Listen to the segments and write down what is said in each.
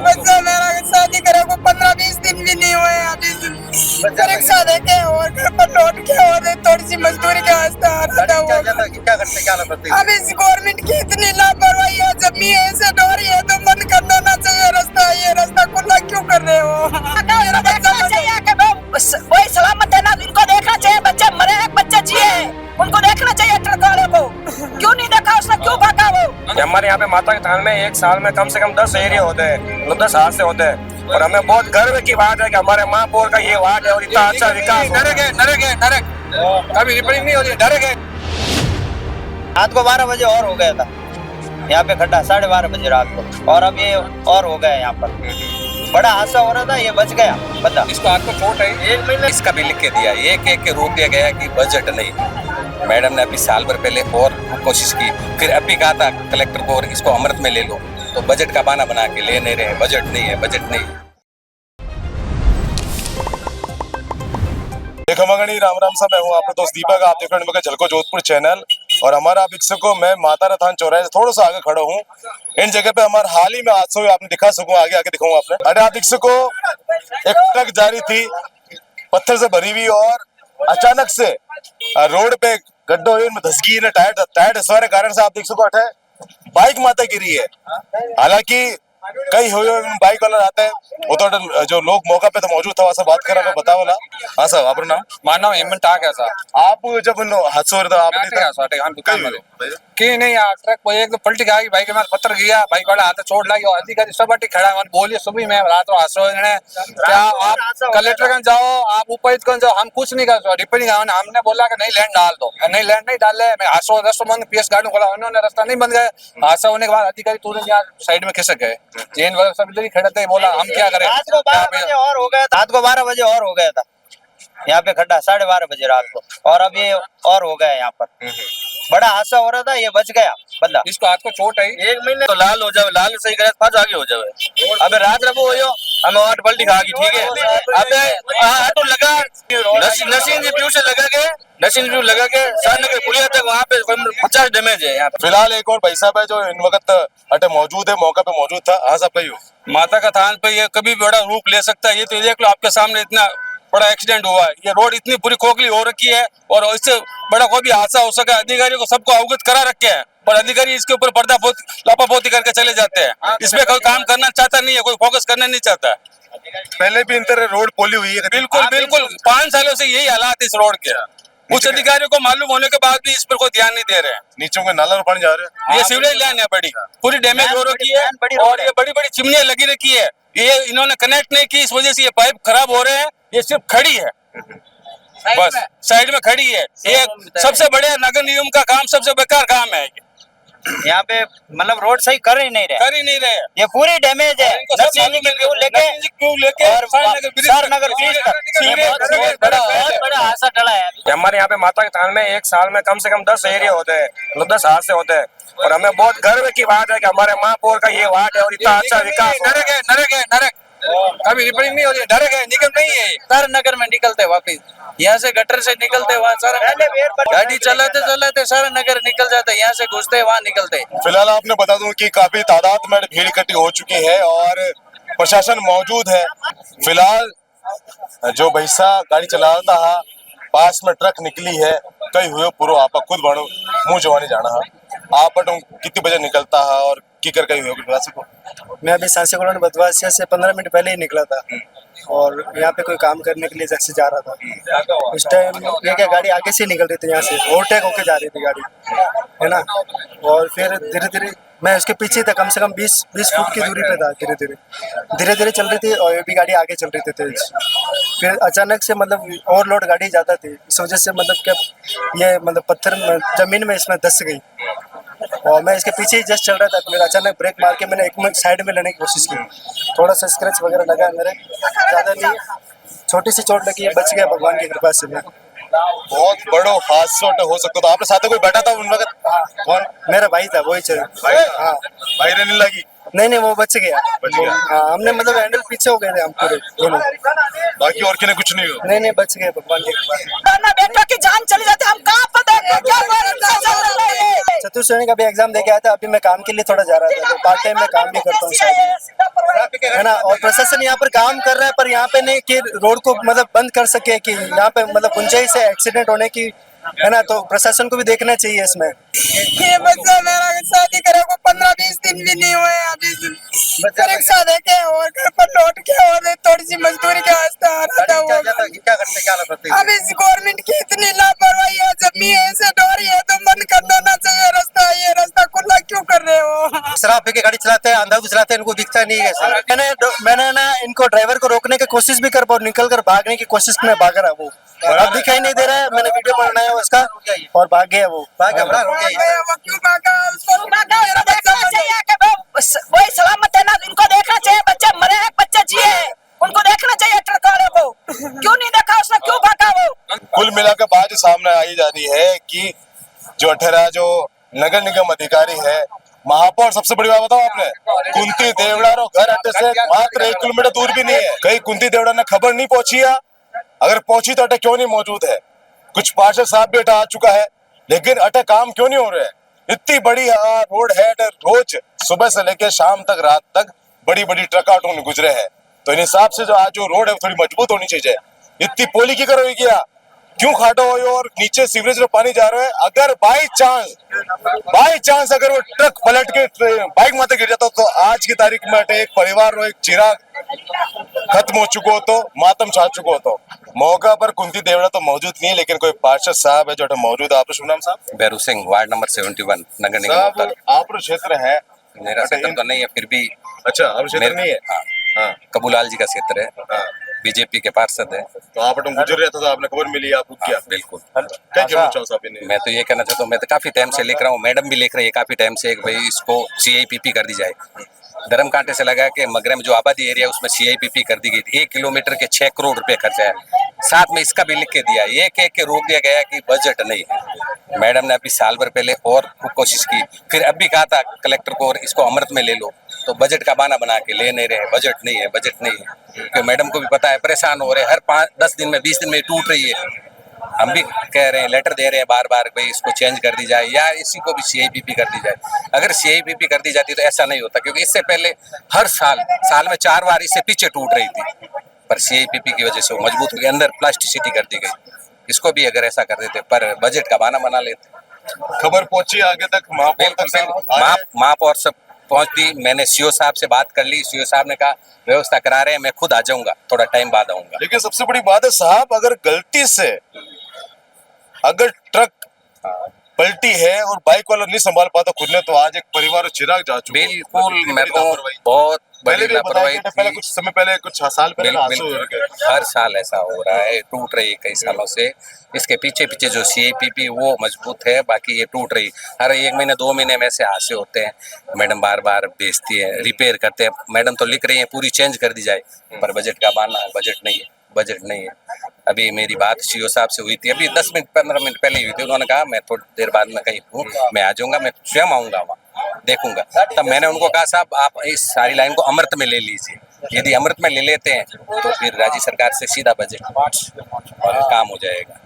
बच्चा मेरा शादी करे को 15-20 दिन भी नहीं हुए अभी परीक्षा देके और घर पर लौट के और थोड़ी सी मजदूरी के वास्ते आ रहा था वो क्या करते अभी गवर्नमेंट की इतनी लापरवाही है जब भी ऐसे डोरी है तो बंद कर देना चाहिए रास्ता ये रास्ता खुला क्यों कर रहे हो मेरा बच्चा कोई सलामत है ना इनको देखना चाहिए बच्चे मरे एक बच्चे जिए उनको देखना चाहिए ट्रक वाले को क्यों नहीं देखा उसने क्यों भागा वो हमारे यहाँ पे माता के थान में एक साल में कम से कम 10 एरिया होते हैं मतलब 10 हादसे होते हैं और हमें बहुत गर्व की बात है कि हमारे महापौर का ये वार्ड है और इतना अच्छा विकास नरक कभी रिपेयरिंग नहीं हो रही नरक है। रात को 12 बजे और हो गया था यहाँ पे खड्डा 12:30 बजे रात को और अब ये और हो गया यहाँ पर बड़ा हादसा हो रहा था ये बच गया बंदा। इसको हाथ को चोट है 1 महीने इसका भी लिख के दिया एक के रोक दिया गया कि बजट नहीं। मैडम ने अभी साल भर पहले और कोशिश की फिर अभी कहा था कलेक्टर को इसको अमृत में ले लो तो बजट का बहाना बना के ले नहीं रहे बजट नहीं है बजट नहीं है। खमागणी राम राम सा मैं हूँ आपका दोस्त दीपक आप देख रहे हैं झलको जोधपुर चैनल और हमारा आप देख सको मैं माता रथान चौराहे से थोड़ा सा आगे खड़ा हूँ। इन जगह पे हमारे हाल ही में हादसा हुआ आपने दिखा सको आगे आगे दिखाऊंगा आपने। अरे आप देख सको एक ट्रक जा रही थी पत्थर से भरी हुई और अचानक से रोड पे गड्ढा में धस गई ना टायर धसवाने के कारण से आप देख सको अठे बाइक माता गिरी है। हालांकि कई हुए बाइक वाला आता है वो तो जो लोग मौका पे तो मौजूद था वैसा बात कर रहा बता वाला। हाँ सर आप नाम मानो हेमंत आ गया सर आप जब हादसा हो रहा था आप हम दुकान में कि नहीं यार ट्रक को एक तो पलटी गई बाइक में पत्थर गया बाइक वाला हाथ चोट लगी और अधिकारी सब बटी खड़ा है बोलिए सुबह में रात को हादसा क्या आप कलेक्टर गंज जाओ आप उपायुक्त गंज जाओ हम कुछ नहीं कर रिपेयरिंग हमने बोला कि नहीं लैंड डाल दो नहीं लैंड नहीं डाले हादसा रास्ता बंद पीएस गाड़ी खोला उन्होंने रास्ता नहीं बंद गए हादसा होने के बाद अधिकारी तुरंत यहाँ साइड में खिसक गए चेन वगैरह सब इधर ही खड़े थे बोला हम क्या करें। रात को 12 बजे और हो गया था यहाँ पे खड्डा 12:30 बजे रात को और अब ये और हो गया यहाँ पर बड़ा हादसा हो रहा था ये बच गया बंदा। इसको हाथ को चोट है 1 महीने तो लाल हो जावे लाल सही करे पाँच आगे हो जावे अबे रात रबो हो हमें और पलटी खा गई ठीक है अबे ऑटो लगा नसीन जी पीछे लगा के नसीन जी लगा के सानगर पुलिया तक वहाँ पे 50 डैमेज है यहाँ पे। फिलहाल एक और भाई साहब है जो इन वक्त अटे मौजूद है मौका पे मौजूद था। हाँ साहब कहियो माता का थान पे ये कभी बड़ा रूप ले सकता है ये तो देख लो आपके सामने इतना बड़ा एक्सीडेंट हुआ है ये रोड इतनी पूरी खोखली हो रखी है और इससे बड़ा कोई भी हादसा हो सका अधिकारियों को सबको अवगत करा रखे हैं पर अधिकारी इसके ऊपर लापापोती करके चले जाते हैं। इसमें कोई काम करना चाहता नहीं है कोई फोकस करना नहीं चाहता। पहले भी इन तरह रोड पोली हुई है बिल्कुल बिल्कुल 5 सालों से यही हालात इस रोड के उच्च अधिकारियों को मालूम होने के बाद भी इस पर कोई ध्यान नहीं दे रहे हैं। नीचों के नाला पानी जा रहे हैं ये सीवरेज लाइन है बड़ी पूरी डैमेज हो रखी है और ये बड़ी बड़ी चिमनियां लगी रखी है ये इन्होंने कनेक्ट नहीं की इस वजह से ये पाइप खराब हो रहे हैं ये सिर्फ खड़ी है बस साइड में खड़ी है ये सबसे बड़े नगर निगम का काम सबसे बेकार काम है यहाँ पे मतलब रोड सही कर ही नहीं रहे ये पूरी डैमेज है लेके और सरनगर ब्रिज तक बहुत बड़ा हादसा टला है। हमारे यहाँ पे माता के थान में एक साल में कम से कम 10 एरिया होते हैं मतलब 10 हादसे होते हैं और हमें बहुत गर्व की बात है कि हमारे महापौर का ये वार्ड है और इतना अच्छा विकास नरक कभी रिपेयरिंग नहीं हो रही नरक है निगम नहीं है सर नगर में निकलते वापिस यहाँ से गटर से निकलते वहाँ सर गाड़ी चलाते सारा नगर निकल जाते यहाँ से घुसते वहाँ निकलते। फिलहाल आपने बता दूं कि काफी तादाद में भीड़ इकट्ठी हो चुकी है और प्रशासन मौजूद है। फिलहाल जो भैसा गाड़ी चला रहा था पास में ट्रक निकली है कई हुए पूरा आप खुद बढ़ो मुंह जवानी जाना है आप कितने बजे निकलता है और की कर कहीं हुए को मैं अभी सांसी कॉलोनी बदवासिया से 15 मिनट पहले ही निकला था और यहाँ पे कोई काम करने के लिए जैसे जा रहा था उस टाइम ये क्या गाड़ी आगे से निकल रही थी यहाँ से ओवरटेक होके जा रही थी गाड़ी है ना और फिर धीरे धीरे मैं उसके पीछे था कम से कम 20 फुट की दूरी पे था धीरे धीरे चल रही थी और ये भी गाड़ी आगे चल रही थी तेज फिर अचानक से मतलब ओवरलोड गाड़ी ज़्यादा थी इस वजह से मतलब क्या ये मतलब पत्थर जमीन में इसमें धस गई और मैं इसके पीछे ही जस्ट चल रहा था फिर अचानक ब्रेक मार के मैंने एक मिनट साइड में लेने की कोशिश की थोड़ा सा स्क्रैच वगैरह लगा मेरे ज़्यादा नहीं छोटी सी चोट लगी है बच गया भगवान की कृपा से मैं। बहुत बड़ो हादसा हो सकता था आपने साथ कोई बैठा था उन वक्त कौन मेरा भाई था वही चल हाँ भाई ने नहीं लगी नहीं वो बच गया हाँ हमने मतलब हैंडल पीछे हो गए थे हम पूरे दोनों बाकी और किन्हें कुछ नहीं हो नहीं बच गए भगवान की कृपा बेटा की जान चली जाती हम कहाँ चतुर्थ श्रेणी का भी एग्जाम दे के आया था अभी मैं काम के लिए थोड़ा जा रहा था तो पार्ट टाइम में काम भी करता हूँ है ना। और प्रशासन यहाँ पर काम कर रहा है, पर यहाँ पे नहीं कि रोड को मतलब बंद कर सके, कि यहाँ पे मतलब गुंजाइश है एक्सीडेंट होने की, है ना। तो प्रशासन को भी देखना चाहिए इसमें। ये बच्चा मेरा शादी करे को 15-20 दिन भी नहीं हुए अभी। परीक्षा देके और घर पर लौट के और थोड़ी सी मजदूरी के वास्ते आ रहा था वो। क्या करते अभी गवर्नमेंट की इतनी लापरवाही है, जब भी ऐसे डोरी है तो बंद कर देना चाहिए रास्ता। ये रास्ता खुला क्यों कर रहे हो? शराब पी के गाड़ी चलाते हैं, अंधाधुंध चलाते हैं, इनको दिखता नहीं है सर। मैंने ना इनको ड्राइवर को रोकने की कोशिश भी कर, निकल कर भागने की कोशिश में भाग रहा वो, और अब दिखाई नहीं दे रहा है। मैंने वीडियो बनाया उसका और भाग गया वो, घबरा हो गया। वो क्यों भागा? उसको देखना चाहिए कि वही सलामत है ना, इनको देखना चाहिए। बच्चे मरे हैं, बच्चे जिए, उनको देखना चाहिए ट्रक वाले को। क्यों नहीं देखा उसने, क्यों भागा वो? कुल मिलाकर बात जो सामने आई जा रही है कि जो 18 जो नगर निगम अधिकारी है, महापौर, सबसे बड़ी बात बताओ आपने, कुंती देवड़ा रो घर अड्डे से मात्र 1 किलोमीटर दूर भी नहीं है। कहीं कुंती देवड़ा ने खबर नहीं पहुंची है? अगर पहुंची तो अटे क्यों नहीं मौजूद है? कुछ पार्षद साहब भी अटा आ चुका है, लेकिन अटे काम क्यों नहीं हो रहे हैं? इतनी बड़ी रोड है, रोज सुबह से लेकर शाम तक, रात तक बड़ी बड़ी ट्रक ऑटो गुजरे हैं। तो इन हिसाब से जो आज जो रोड है थोड़ी मजबूत होनी चाहिए। इतनी पोली की करो क्या, क्यों खाटो हो और नीचे सीवरेज में पानी जा रहा है? अगर बाई चांस अगर वो ट्रक पलट के बाइक माते गिर जाता तो आज की तारीख में एक परिवार और एक चिराग खत्म हो चुको हो, तो मातम छा चुको हो। तो मौका पर कुंती देवड़ा तो मौजूद नहीं, लेकिन कोई पार्षद साहब है जो मौजूद है। आपका शुभ नाम साहब? बैरू सिंह, वार्ड नंबर 71, नगर निगम साहब उत्तर। आप क्षेत्र है? मेरा क्षेत्र तो नहीं है, फिर भी अच्छा, आप क्षेत्र नहीं है? हाँ, कबूलाल जी का क्षेत्र है, हाँ। बीजेपी के पार्षद है। तो आप गुजर रहा था तो आपने खबर मिली, आप क्या? बिल्कुल। क्या कहना चाहो साहब इन्हें? मैं तो ये कहना चाहता हूँ, मैं तो काफी टाइम से लिख रहा हूँ, मैडम भी लिख रही है काफी टाइम से, भाई इसको CIPP कर दी जाए। धर्म कांटे से लगा के मगरम जो आबादी एरिया उसमें CIPP कर दी गई थी। 1 किलोमीटर के 6 करोड़ रुपए खर्चा है। साथ में इसका भी लिख के दिया, एक के रोक दिया गया कि बजट नहीं है। मैडम ने अभी साल भर पहले और कोशिश की, फिर अब भी कहा था कलेक्टर को और इसको अमृत में ले लो, तो बजट का बहाना बना के ले नहीं रहे। बजट नहीं है, बजट नहीं है, क्योंकि मैडम को भी पता है, परेशान हो रहे, हर 5-10 दिन में 20 दिन में टूट रही है। हम भी कह रहे हैं, लेटर दे रहे हैं बार बार, भाई इसको चेंज कर दी जाए या इसी को भी CIPP कर दी जाए। अगर CIPP कर दी जाती तो ऐसा नहीं होता, क्योंकि इससे पहले हर साल में 4 बार इससे पीछे टूट रही थी, पर CIPP की वजह से वो मजबूत हो गई, अंदर प्लास्टिसिटी कर दी गई। इसको भी अगर ऐसा कर देते, पर बजट का बहाना बना लेते। खबर पहुंची आगे तक, महापौर तक? महापौर सब पहुंचती। मैंने CO साहब से बात कर ली, CO साहब ने कहा व्यवस्था करा रहे हैं, मैं खुद आ जाऊंगा, थोड़ा टाइम बाद आऊंगा। लेकिन सबसे बड़ी बात है साहब, अगर गलती से अगर ट्रक पलटी है और बाइक वाला नहीं संभाल पाता खुद ने, तो आज एक परिवार चिराग जा चुका है। बिल्कुल, मैं तो बहुत बड़ी लापरवाही पहले कुछ समय पहले, कुछ साल पहले हादसे हो रहे। हर साल ऐसा हो रहा है, टूट रही है कई सालों से। इसके पीछे जो CIPP वो मजबूत है, बाकी ये टूट रही। हर 1 महीने 2 महीने में ऐसे हादसे होते हैं। मैडम बार बार भेजती है, रिपेयर करते हैं। मैडम तो लिख रही है पूरी चेंज कर दी जाए, पर बजट का बहाना, बजट नहीं है, बजट नहीं है। अभी मेरी बात CO साहब से हुई थी, अभी 10 मिनट 15 मिनट पहले हुई थी। उन्होंने कहा मैं थोड़ी देर बाद में कहीं हूँ, मैं आ जाऊंगा, मैं स्वयं आऊंगा वहाँ देखूंगा। तब मैंने उनको कहा साहब आप इस सारी लाइन को अमृत में ले लीजिए। यदि अमृत में ले लेते हैं तो फिर राज्य सरकार से सीधा बजट और काम हो जाएगा।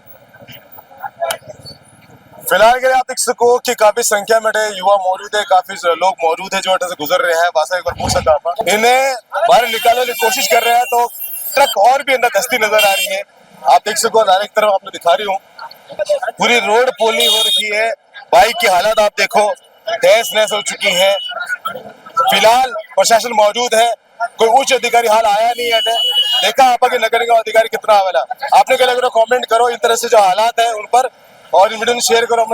फिलहाल के लिए आप देख सको कि काफी संख्या में युवा मौजूद है, काफी लोग मौजूद है जो अटे से गुजर रहे हैं। वासा एक बार पूछ सकता आप, इन्हें बाहर निकालने की कोशिश कर रहे हैं तो ट्रक और भी अंदर धंसती नजर आ रही है। आप देख सको, डायरेक्ट तरफ आपने दिखा रही हूँ, पूरी रोड पोली हो रखी है। बाइक की हालत आप देखो, तहस नहस हो चुकी है। फिलहाल प्रशासन मौजूद है, कोई उच्च अधिकारी हाल आया नहीं है। देखा आपा कि नगर निगम अधिकारी कितना आवेला। आपने क्या लग रहा, कमेंट करो इन तरह से जो हालात है उन पर, और इन वीडियो शेयर करो।